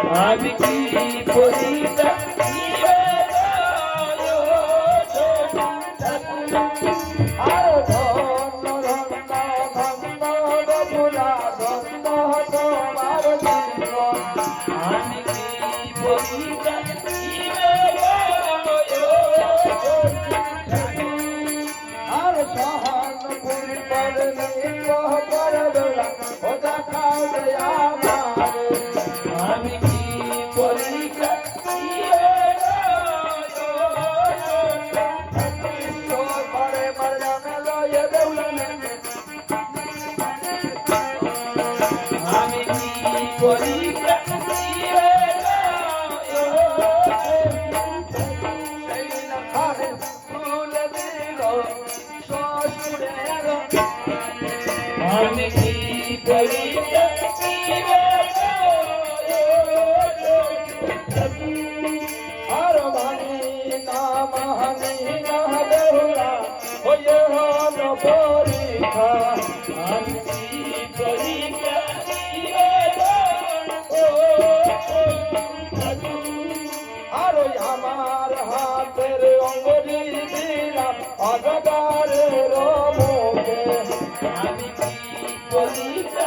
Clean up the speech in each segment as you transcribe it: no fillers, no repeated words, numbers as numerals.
আমি কি পরীক্ষা আর ধন্য ধন্য ধন্য বপুলা ধন্য তোমার জীবন আমি কি পরীক্ষা আর সহানুভূতি করে নির্বাহ করে বেলা ও দেখাও যে আমারে আমি কি পরীক্ষা করে মরজানা লয়ে দেউলানে আমি কি পরীক্ষা সেই লখানে তুলে দিল শ্বশুরের আমি কি পরীক্ষা আর মানি না মানি না দেউলা ওয়ে হল পরীক্ষা আমি কি পরীক্ষা আর ওই আমার হাতের অঙ্গুলি দিলাম অজগারের মুখে আমি কি পরীক্ষা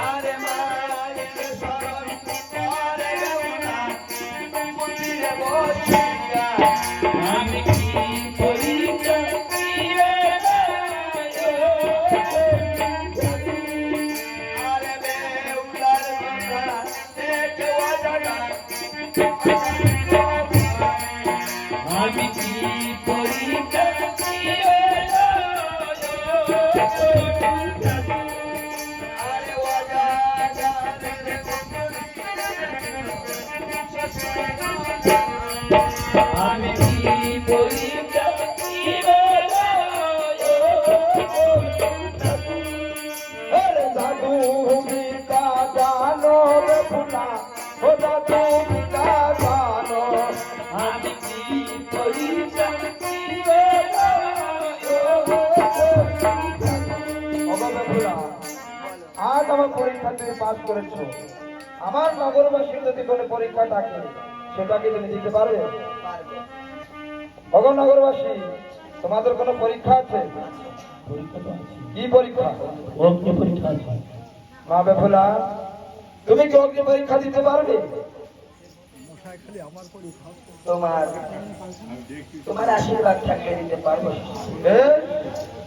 আরে মায়ের শরণ করে দেউলা মন্দিরে বসিয়া আমি কি পরীক্ষা আরে দেউলার কথা দেখে অজগা আমি কি পরীক্ষা আরে অজগারের আমি কি পরীক্ষা আরে জাদু বিদ্যা জানো রে ফুলা ও জাদু বিদ্যা জানো আমি কি পরীক্ষা অবাবে ফুলা আজ আমার পরীক্ষা তুমি পাস করেছো আমার নগরবাসীর যদি কোনো পরীক্ষা থাকে সেটা কি তুমি দিতে পারবে অগর নগরবাসী তোমাদের কোনো পরীক্ষা আছে কি পরীক্ষা অগ্নি পরীক্ষা আছে মা বেফুলা তুমি কি অগ্নি পরীক্ষা দিতে পারবে তোমার তোমার আশীর্বাদ থাকলে দিতে পারবো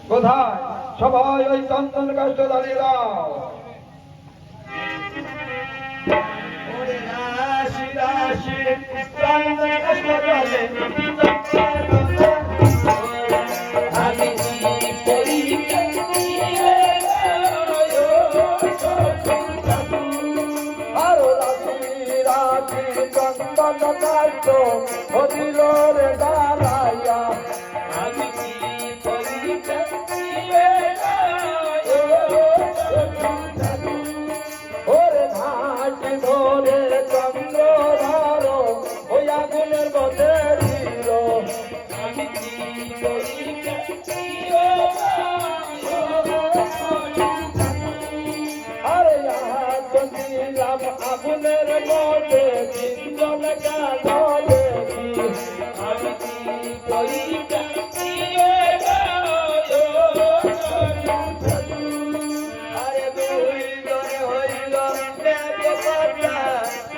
কোথায় সবাই ওই চন্দন কাষ্ট দাঁড়িয়ে দাও রাশি রাশি চন্দন কাষ্ট জলে আমি কি পরীক্ষা আরো রাশি রাশি চন্দন কাষ্ট হরিল রে দাঁড়াইয়া আমি কি পরীক্ষা ওরে ঘাটি ধরে চন্দ্র ধরো ওই আগুনের মধ্যে দিল আমি কি পরীক্ষা আরে আগুন দিলাম আগুনের মধ্যে তিনজন গেল দেখি আমি কি পরীক্ষা আরে হইল রে হইল দেখো কথা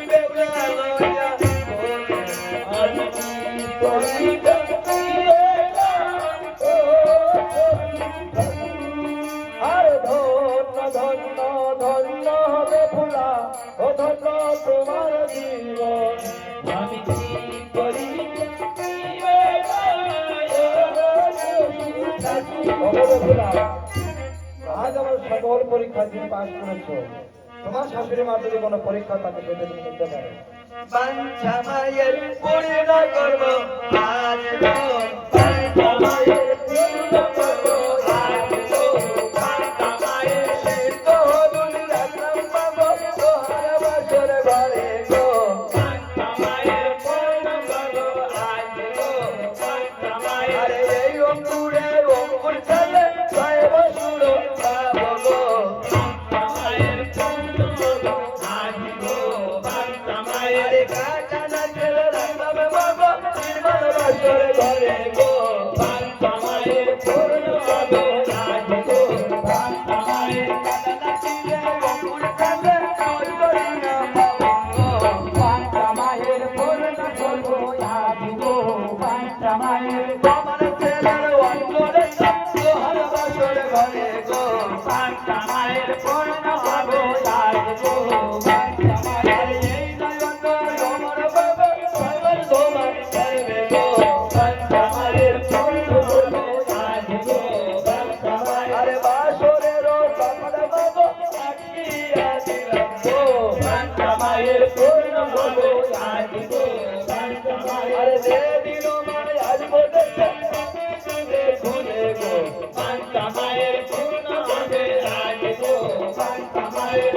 বেউলা লইয়া আমি কি পরীক্ষা আর ধন্য ধন্য ধন্য হবে ফুলা ও ধন্য তোমার জীবন আমি কি পরীক্ষা ফুলা আজ আমার সকল পরীক্ষা তুমি পাস করেছো তোমার শাশুড়ি মা যদি কোনো পরীক্ষা থাকে সেটা তুমি নিতে পারো বাঞ্ছা মায়ের পূর্ণ করবো আজ বাঞ্ছা মায়ের পূর্ণ করবো আজ বাঞ্ছা মায়ের সিদ্ধ দুল রাখলাম পাবো তোহার বাসর ঘরে গো বাঞ্ছা মায়ের পূর্ণ করো আজ গো বাঞ্ছা মায়ের আরে এই অঙ্কুরে অঙ্কুর ছেলে পায়ে বসুলো পাবো গো গো বাঞ্ছা মায়ের পূর্ণ হবে আজ গো বাঞ্ছা মায়ের এই নয়ন আমার বাবা আমার তোমার করবে গো বাঞ্ছা মায়ের পূর্ণ হবে আজ গো বাঞ্ছা মায়ের আরে বাসরের সকাল বাবা আকিয়া দিলাম গো বাঞ্ছা মায়ের পূর্ণ হবে আজ গো বাঞ্ছা মায়ের আরে দেবীর মানে আজ বলেছে খুলে গো বাঞ্ছা মায়ের পূর্ণ হবে আজ গো বাঞ্ছা মায়ের